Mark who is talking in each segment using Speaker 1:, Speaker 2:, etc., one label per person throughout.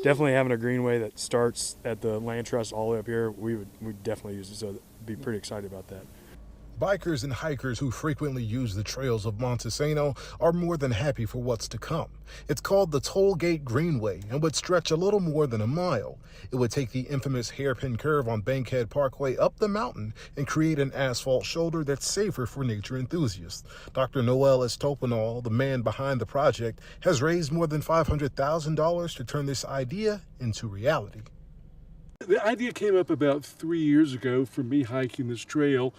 Speaker 1: definitely having a greenway that starts at the land trust all the way up here, we'd definitely use it. So be pretty excited about that.
Speaker 2: Bikers and hikers who frequently use the trails of Montesano are more than happy for what's to come. It's called the Tollgate Greenway and would stretch a little more than a mile. It would take the infamous hairpin curve on Bankhead Parkway up the mountain and create an asphalt shoulder that's safer for nature enthusiasts. Dr. Noel Estopanol, the man behind the project, has raised more than $500,000 to turn this idea into reality.
Speaker 3: The idea came up about 3 years ago from me hiking this trail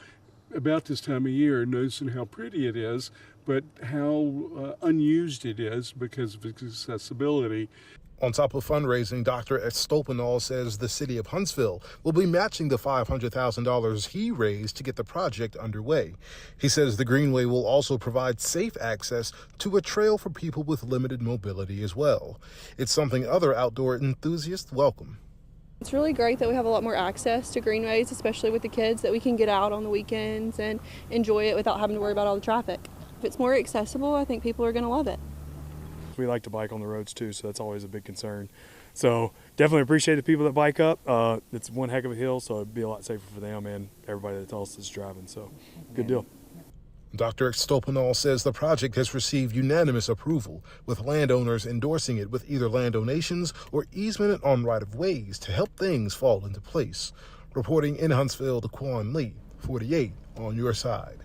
Speaker 3: about this time of year, noticing how pretty it is, but how unused it is because of its accessibility.
Speaker 2: On top of fundraising, Dr. Estopanol says the city of Huntsville will be matching the $500,000 he raised to get the project underway. He says the Greenway will also provide safe access to a trail for people with limited mobility as well. It's something other outdoor enthusiasts welcome.
Speaker 4: It's really great that we have a lot more access to greenways, especially with the kids, that we can get out on the weekends and enjoy it without having to worry about all the traffic. If it's more accessible, I think people are going to love it.
Speaker 1: We like to bike on the roads too, so that's always a big concern. So definitely appreciate the people that bike up. It's one heck of a hill, so it'd be a lot safer for them and everybody that else is driving. So good deal.
Speaker 2: Dr. Stopanol says the project has received unanimous approval, with landowners endorsing it with either land donations or easement on right-of-ways to help things fall into place. Reporting in Huntsville, DeQuan Lee, 48 on your side.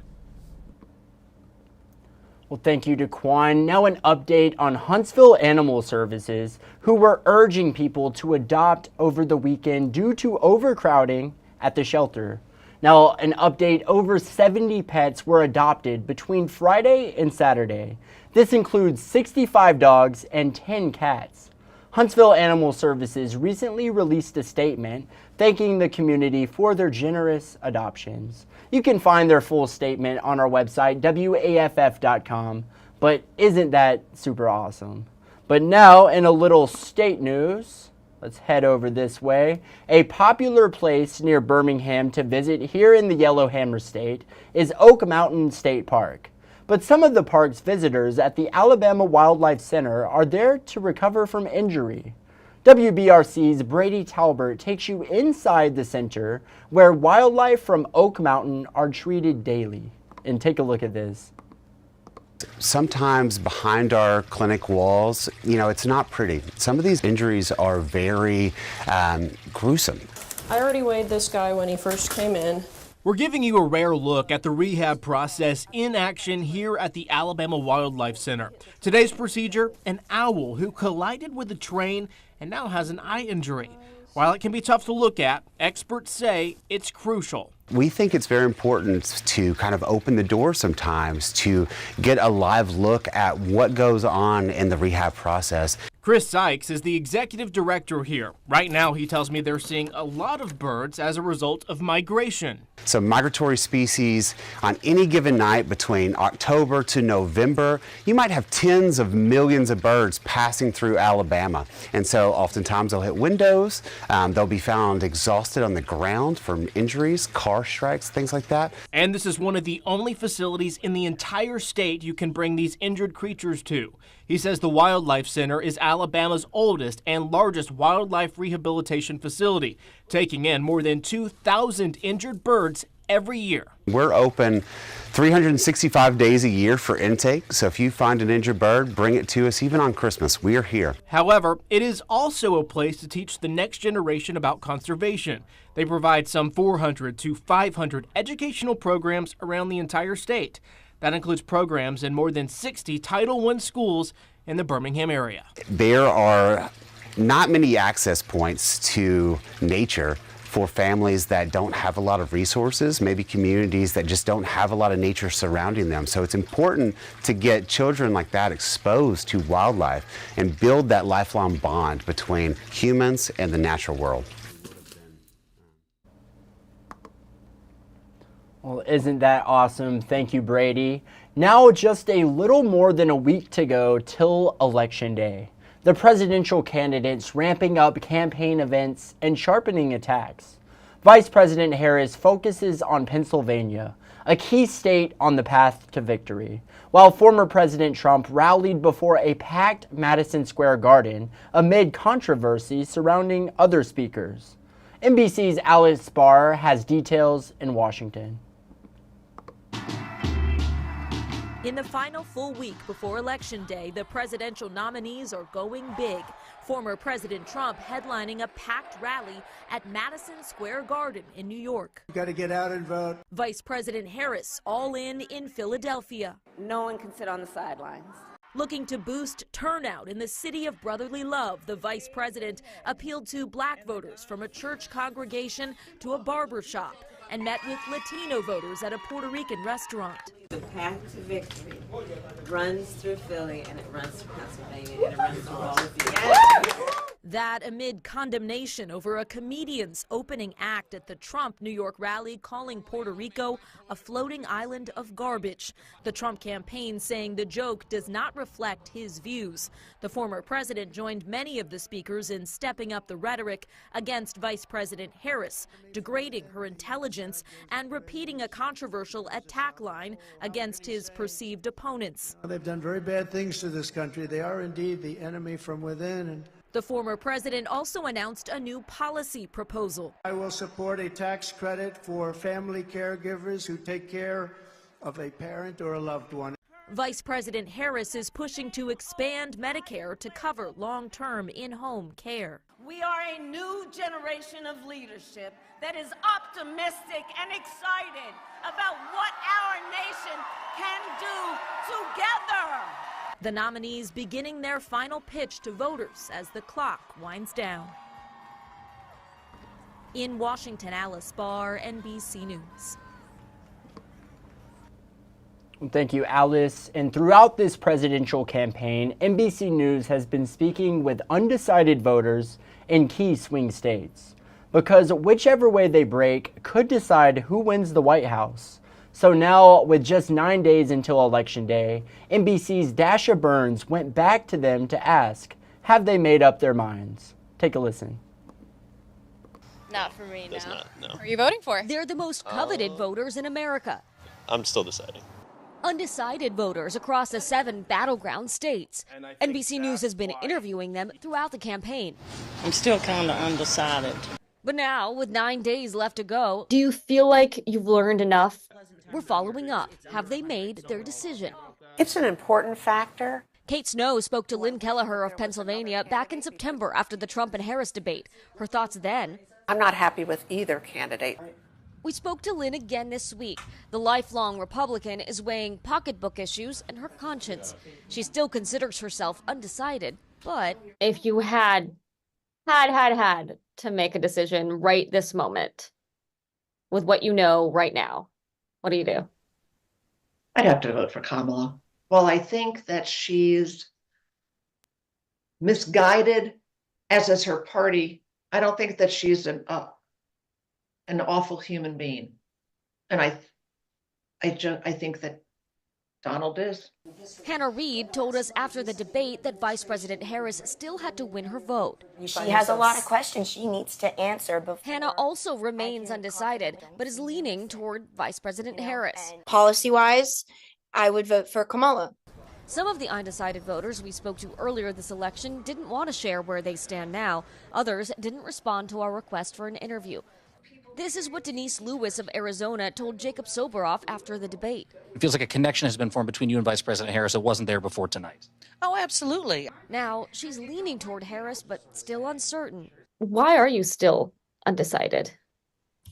Speaker 5: Well, thank you, DeQuan. Now an update on Huntsville Animal Services, who were urging people to adopt over the weekend due to overcrowding at the shelter. Now, an update, over 70 pets were adopted between Friday and Saturday. This includes 65 dogs and 10 cats. Huntsville Animal Services recently released a statement thanking the community for their generous adoptions. You can find their full statement on our website, WAFF.com, but isn't that super awesome? But now, in a little state news, let's head over this way. A popular place near Birmingham to visit here in the Yellowhammer State is Oak Mountain State Park. But some of the park's visitors at the Alabama Wildlife Center are there to recover from injury. WBRC's Brady Talbert takes you inside the center where wildlife from Oak Mountain are treated daily. And take a look at this.
Speaker 6: Sometimes behind our clinic walls, it's not pretty. Some of these injuries are very gruesome.
Speaker 7: I already weighed this guy when he first came in.
Speaker 8: We're giving you a rare look at the rehab process in action here at the Alabama Wildlife Center. Today's procedure, an owl who collided with a train and now has an eye injury. While it can be tough to look at, experts say it's crucial.
Speaker 6: We think it's very important to kind of open the door sometimes to get a live look at what goes on in the rehab process.
Speaker 8: Chris Sykes is the executive director here. Right now, he tells me they're seeing a lot of birds as a result of migration.
Speaker 6: So migratory species on any given night between October to November, you might have tens of millions of birds passing through Alabama. And so oftentimes they'll hit windows, they'll be found exhausted on the ground from injuries, car strikes, things like that.
Speaker 8: And this is one of the only facilities in the entire state you can bring these injured creatures to. He says the Wildlife Center is Alabama's oldest and largest wildlife rehabilitation facility, taking in more than 2,000 injured birds every year.
Speaker 6: We're open 365 days a year for intake, so if you find an injured bird, bring it to us even on Christmas. We are here.
Speaker 8: However, it is also a place to teach the next generation about conservation. They provide some 400 to 500 educational programs around the entire state. That includes programs in more than 60 Title I schools in the Birmingham area.
Speaker 6: There are not many access points to nature for families that don't have a lot of resources, maybe communities that just don't have a lot of nature surrounding them. So it's important to get children like that exposed to wildlife and build that lifelong bond between humans and the natural world.
Speaker 5: Well, isn't that awesome? Thank you, Brady. Now just a little more than a week to go till Election Day. The presidential candidates ramping up campaign events and sharpening attacks. Vice President Harris focuses on Pennsylvania, a key state on the path to victory, while former President Trump rallied before a packed Madison Square Garden amid controversy surrounding other speakers. NBC's Alice Barr has details in Washington.
Speaker 9: In the final full week before Election Day, the presidential nominees are going big. Former President Trump headlining a packed rally at Madison Square Garden in New York.
Speaker 10: You got to get out and vote.
Speaker 9: Vice President Harris all in Philadelphia.
Speaker 11: No one can sit on the sidelines.
Speaker 9: Looking to boost turnout in the city of brotherly love, the vice president appealed to black voters from a church congregation to a barber shop and met with Latino voters at a Puerto Rican restaurant.
Speaker 11: The path to victory runs through Philly and it runs through Pennsylvania and it runs through all of you. Yes.
Speaker 9: That amid condemnation over a comedian's opening act at the Trump New York rally calling Puerto Rico a floating island of garbage. The Trump campaign saying the joke does not reflect his views. The former president joined many of the speakers in stepping up the rhetoric against Vice President Harris, degrading her intelligence and repeating a controversial attack line against his perceived opponents.
Speaker 10: They've done very bad things to this country. They are indeed the enemy from within. And
Speaker 9: the former president also announced a new policy proposal.
Speaker 10: I will support a tax credit for family caregivers who take care of a parent or a loved one.
Speaker 9: Vice President Harris is pushing to expand Medicare to cover long-term in-home care.
Speaker 11: We are a new generation of leadership that is optimistic and excited about what our nation can do together.
Speaker 9: The nominees beginning their final pitch to voters as the clock winds down. In Washington, Alice Barr, NBC News.
Speaker 5: Thank you, Alice. And throughout this presidential campaign, NBC News has been speaking with undecided voters in key swing states, because whichever way they break could decide who wins the White House. So now, with just 9 days until Election Day, NBC's Dasha Burns went back to them to ask, have they made up their minds? Take a listen.
Speaker 12: Not for me, no.
Speaker 13: No.
Speaker 12: Who are you voting for?
Speaker 9: They're the most coveted voters in America.
Speaker 13: I'm still deciding.
Speaker 9: Undecided voters across the 7 battleground states. NBC News has been interviewing them throughout the campaign.
Speaker 14: I'm still kind of undecided.
Speaker 9: But now, with 9 days left to go,
Speaker 15: do you feel like you've learned enough?
Speaker 9: We're following up. Have they made their decision?
Speaker 16: It's an important factor.
Speaker 9: Kate Snow spoke to Lynn Kelleher of Pennsylvania back in September after the Trump and Harris debate. Her thoughts then:
Speaker 16: I'm not happy with either candidate.
Speaker 9: We spoke to Lynn again this week. The lifelong Republican is weighing pocketbook issues and her conscience. She still considers herself undecided, but
Speaker 15: if you had to make a decision right this moment with what you know right now, what do you do?
Speaker 17: I'd have to vote for Kamala. Well, I think that she's misguided, as is her party. I don't think that she's an awful human being, and I think that Donald is.
Speaker 9: Hannah Reid told us after the debate that Vice President Harris still had to win her vote.
Speaker 18: She has a lot of questions she needs to answer.
Speaker 9: Hannah also remains undecided, but is leaning toward Vice President Harris.
Speaker 18: Policy-wise, I would vote for Kamala.
Speaker 9: Some of the undecided voters we spoke to earlier this election didn't want to share where they stand now. Others didn't respond to our request for an interview. This is what Denise Lewis of Arizona told Jacob Soboroff after the debate.
Speaker 19: It feels like a connection has been formed between you and Vice President Harris that wasn't there before tonight.
Speaker 14: Oh, absolutely.
Speaker 9: Now, she's leaning toward Harris, but still uncertain.
Speaker 15: Why are you still undecided?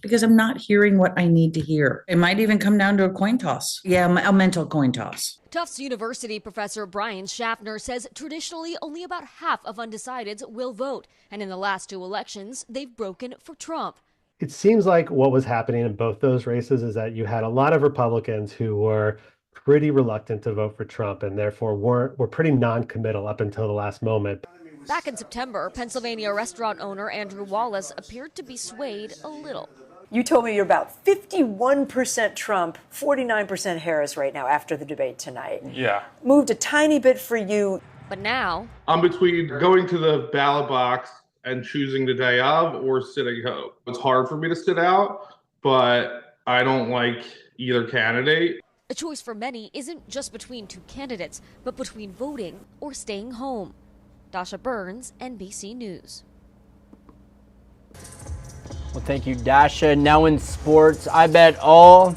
Speaker 20: Because I'm not hearing what I need to hear. It might even come down to a coin toss. Yeah, a mental coin toss.
Speaker 9: Tufts University professor Brian Schaffner says traditionally only about half of undecideds will vote. And in the last 2 elections, they've broken for Trump.
Speaker 21: It seems like what was happening in both those races is that you had a lot of Republicans who were pretty reluctant to vote for Trump and therefore were pretty non-committal up until the last moment.
Speaker 9: Back in September, Pennsylvania restaurant owner Andrew Wallace appeared to be swayed a little.
Speaker 22: You told me you're about 51% Trump, 49% Harris right now after the debate tonight.
Speaker 23: Yeah.
Speaker 22: Moved a tiny bit for you.
Speaker 9: But now,
Speaker 23: I'm between going to the ballot box and choosing the day of or sitting home. It's hard for me to sit out, but I don't like, either candidate.
Speaker 3: A choice for many isn't just between two candidates, but between voting or staying home. Dasha Burns, NBC News.
Speaker 5: Well, thank you, Dasha. Now in sports, I bet all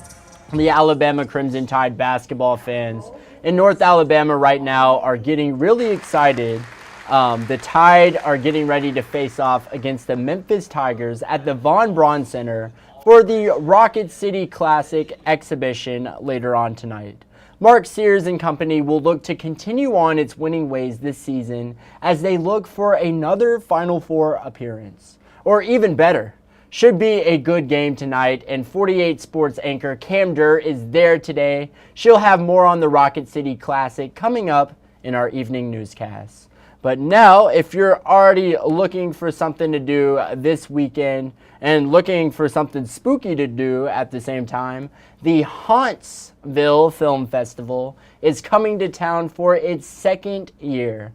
Speaker 5: the Alabama Crimson Tide basketball fans in North Alabama right now are getting really excited. The Tide are getting ready to face off against the Memphis Tigers at the Von Braun Center for the Rocket City Classic exhibition later on tonight. Mark Sears and company will look to continue on its winning ways this season as they look for another Final Four appearance. Or even better, should be a good game tonight, and 48 Sports anchor Cam Durr is there today. She'll have more on the Rocket City Classic coming up in our evening newscast. But now, if you're already looking for something to do this weekend and looking for something spooky to do at the same time, the Huntsville Film Festival is coming to town for its second year.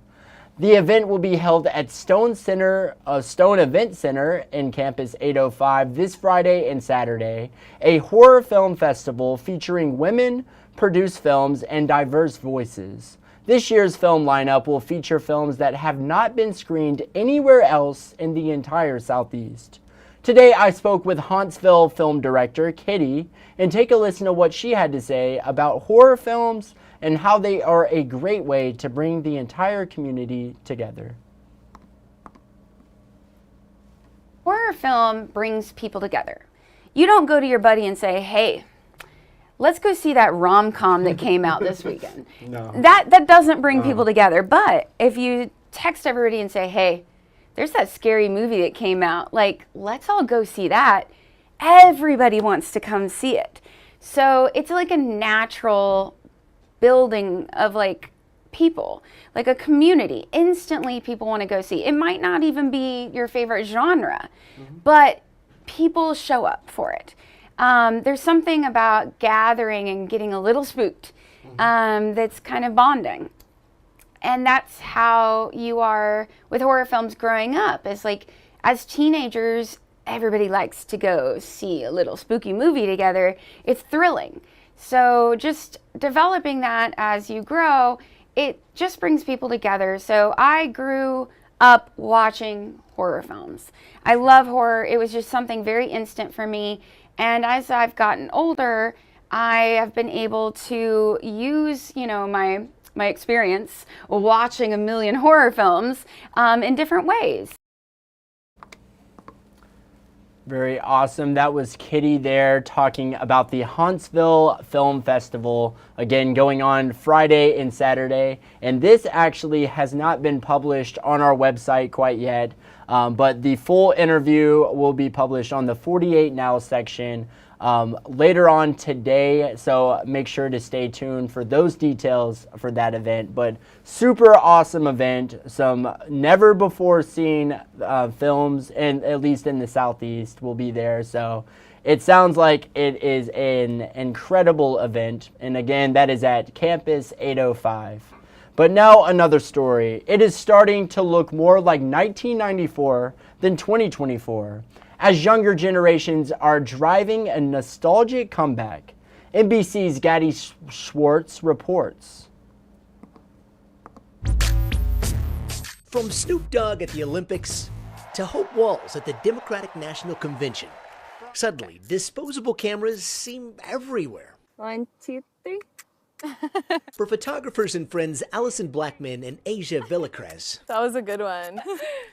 Speaker 5: The event will be held at Stone Event Center in Campus 805 this Friday and Saturday, a horror film festival featuring women-produced films and diverse voices. This year's film lineup will feature films that have not been screened anywhere else in the entire Southeast. Today, I spoke with Huntsville film director Kitty and take a listen to what she had to say about horror films and how they are a great way to bring the entire community together.
Speaker 4: Horror film brings people together. You don't go to your buddy and say, hey, let's go see that rom-com that came out this weekend.
Speaker 5: No.
Speaker 4: That doesn't bring people together. But if you text everybody and say, hey, there's that scary movie that came out, like, let's all go see that, everybody wants to come see it. So it's like a natural building of like people, like a community. Instantly people want to go see. It might not even be your favorite genre, but people show up for it. There's something about gathering and getting a little spooked that's kind of bonding. And that's how you are with horror films growing up. It's like, as teenagers, everybody likes to go see a little spooky movie together. It's thrilling. So just developing that as you grow, it just brings people together. So I grew up watching horror films. I love horror. It was just something very instant for me. And as I've gotten older, I have been able to use, my experience watching a million horror films in different ways.
Speaker 5: Very awesome. That was Kitty there talking about the Huntsville Film Festival, again going on Friday and Saturday. And this actually has not been published on our website quite yet, but the full interview will be published on the 48 Now section later on today, so make sure to stay tuned for those details for that event. But super awesome event, some never before seen films, and at least in the Southeast, will be there. So it sounds like it is an incredible event, and again, that is at Campus 805. But now another story. It is starting to look more like 1994 than 2024. As younger generations are driving a nostalgic comeback. NBC's Gaddy Schwartz reports.
Speaker 13: From Snoop Dogg at the Olympics to Hope Walls at the Democratic National Convention, suddenly disposable cameras seem everywhere.
Speaker 12: 1, 2, 3.
Speaker 13: For photographers and friends Allison Blackman and Asia Villacrez,
Speaker 12: That was a good one.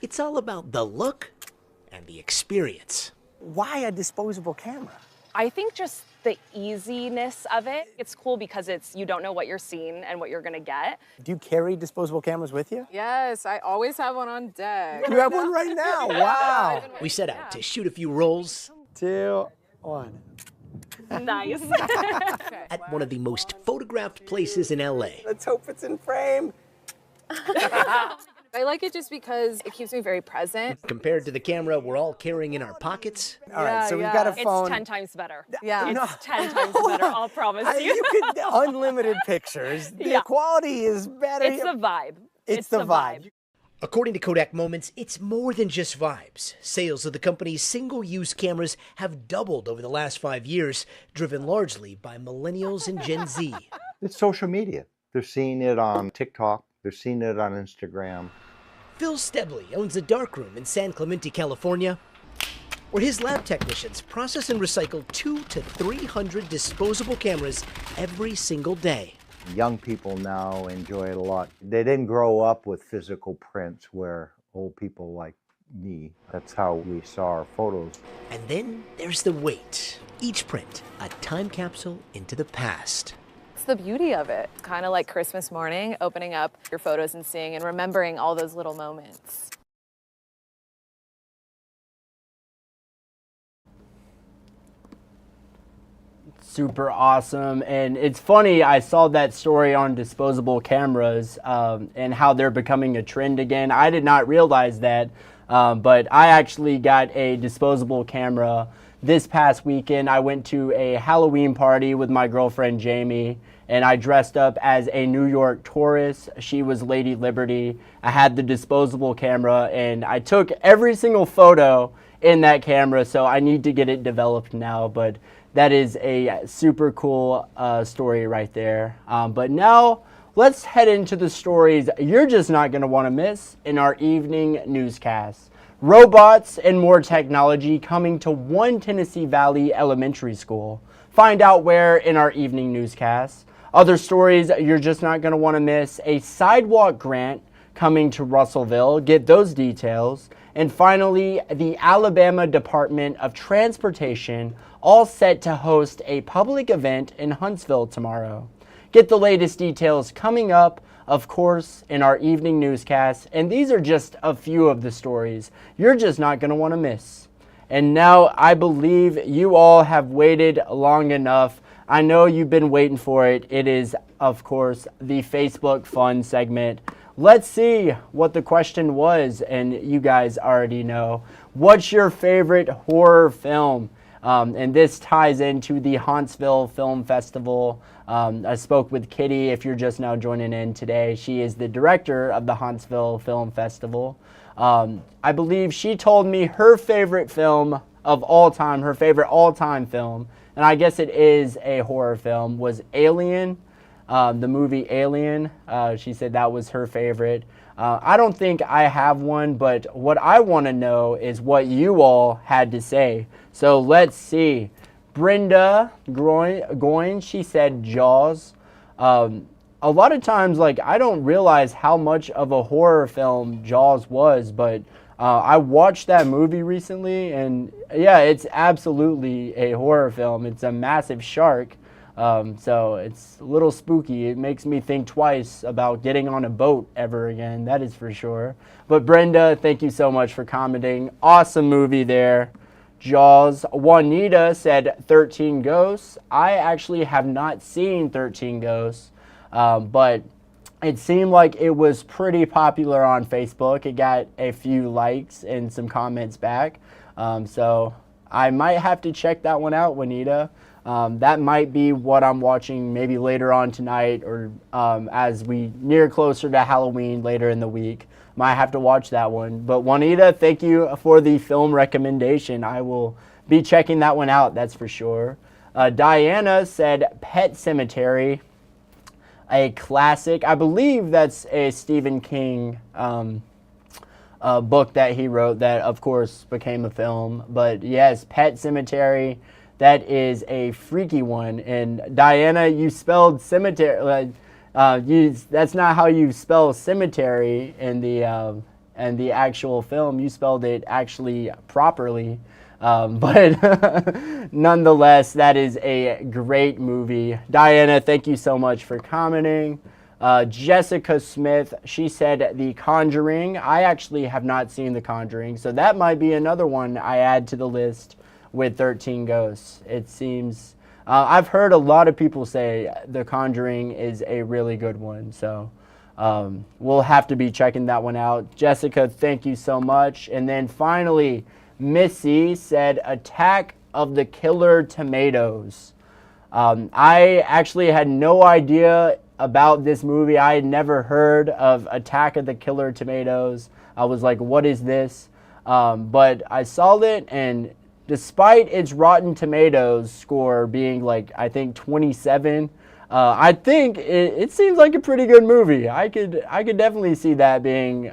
Speaker 13: it's all about the look and the experience.
Speaker 24: Why a disposable camera?
Speaker 12: I think just the easiness of it. It's cool because you don't know what you're seeing and what you're gonna get.
Speaker 24: Do you carry disposable cameras with you?
Speaker 12: Yes, I always have one on deck.
Speaker 24: You have one right now. Wow.
Speaker 13: We set out to shoot a few rolls
Speaker 24: 2, 1.
Speaker 12: Nice.
Speaker 13: at one of the most photographed places in LA.
Speaker 24: Let's hope it's in frame.
Speaker 12: I like it just because it keeps me very present.
Speaker 13: Compared to the camera we're all carrying in our pockets.
Speaker 24: All right, so we've got a phone.
Speaker 12: It's 10 times better.
Speaker 24: Yeah.
Speaker 12: It's 10 times better, I'll promise you.
Speaker 24: You could unlimited pictures. The quality is better.
Speaker 12: It's the vibe.
Speaker 24: It's the vibe.
Speaker 13: According to Kodak Moments, it's more than just vibes. Sales of the company's single-use cameras have doubled over the last 5 years, driven largely by millennials and Gen Z.
Speaker 1: It's social media. They're seeing it on TikTok. They're seeing it on Instagram.
Speaker 13: Phil Stebley owns a darkroom in San Clemente, California, where his lab technicians process and recycle 200 to 300 disposable cameras every single day.
Speaker 1: Young people now enjoy it a lot. They didn't grow up with physical prints where old people like me, that's how we saw our photos.
Speaker 13: And then there's the wait. Each print, a time capsule into the past.
Speaker 12: It's the beauty of it. It's kind of like Christmas morning, opening up your photos and seeing and remembering all those little moments.
Speaker 5: Super awesome. And it's funny, I saw that story on disposable cameras and how they're becoming a trend again. I did not realize that, but I actually got a disposable camera this past weekend. I went to a Halloween party with my girlfriend Jamie, and I dressed up as a New York tourist. She was Lady Liberty. I had the disposable camera, and I took every single photo in that camera, so I need to get it developed now, but that is a super cool story right there. But now let's head into the stories you're just not going to want to miss in our evening newscast. Robots and more technology coming to one Tennessee Valley elementary school. Find out where in our evening newscast. Other stories you're just not going to want to miss. A sidewalk grant coming to Russellville. Get those details. And finally, the Alabama Department of Transportation all set to host a public event in Huntsville tomorrow. Get the latest details coming up, of course, in our evening newscast. And these are just a few of the stories you're just not going to want to miss. And now I believe you all have waited long enough. I know you've been waiting for it. It is, of course, the Facebook Fun segment. Let's see what the question was, and you guys already know. What's your favorite horror film? And this ties into the Huntsville Film Festival. I spoke with Kitty, if you're just now joining in today. She is the director of the Huntsville Film Festival. I believe she told me her favorite film of all time, her favorite all-time film, and I guess it is a horror film, was Alien. The movie Alien. She said that was her favorite. I don't think I have one, but what I want to know is what you all had to say. So let's see. Brenda Goin, she said Jaws. A lot of times, like, I don't realize how much of a horror film Jaws was, but I watched that movie recently, and yeah, it's absolutely a horror film. It's a massive shark. So it's a little spooky. It makes me think twice about getting on a boat ever again, that is for sure. But Brenda, thank you so much for commenting. Awesome movie there. Jaws. Juanita said 13 Ghosts. I actually have not seen 13 Ghosts, but it seemed like it was pretty popular on Facebook. It got a few likes and some comments back. So I might have to check that one out, Juanita. That might be what I'm watching maybe later on tonight, or as we near closer to Halloween later in the week. Might have to watch that one. But Juanita, thank you for the film recommendation. I will be checking that one out, that's for sure. Diana said Pet Sematary, a classic. I believe that's a Stephen King book that he wrote that, of course, became a film. But yes, Pet Sematary. That is a freaky one. And Diana, you spelled cemetery. That's not how you spell cemetery in the actual film. You spelled it actually properly. But nonetheless, that is a great movie. Diana, thank you so much for commenting. Jessica Smith, she said The Conjuring. I actually have not seen The Conjuring, so that might be another one I add to the list with 13 Ghosts. It seems, I've heard a lot of people say The Conjuring is a really good one, so we'll have to be checking that one out. Jessica, thank you so much. And then finally, Missy said Attack of the Killer Tomatoes. I actually had no idea about this movie. I had never heard of Attack of the Killer Tomatoes. I was like, what is this? But I saw it, and despite its Rotten Tomatoes score being like, I think 27, I think it seems like a pretty good movie. I could definitely see that being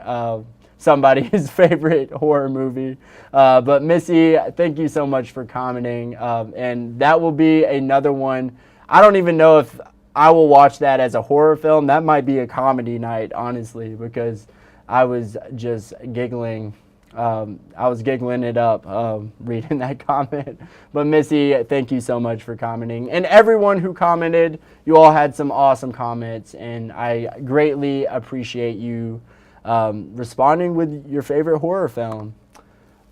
Speaker 5: somebody's favorite horror movie. But Missy, thank you so much for commenting. And that will be another one. I don't even know if I will watch that as a horror film. That might be a comedy night, honestly, because I was just giggling. I was giggling it up reading that comment. But Missy, thank you so much for commenting. And everyone who commented, you all had some awesome comments, and I greatly appreciate you responding with your favorite horror film.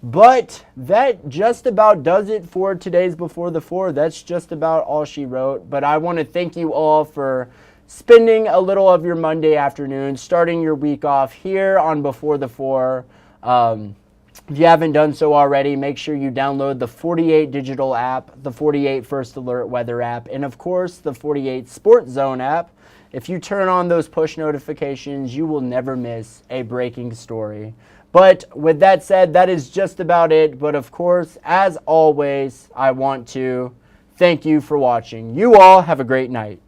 Speaker 5: But that just about does it for today's Before the Four. That's just about all she wrote. But I want to thank you all for spending a little of your Monday afternoon, starting your week off here on Before the Four. If you haven't done so already, make sure you download the 48 digital app, the 48 First Alert weather app, and of course the 48 Sports Zone app. If you turn on those push notifications, you will never miss a breaking story. But with that said, that is just about it. But of course, as always, I want to thank you for watching. You all have a great night.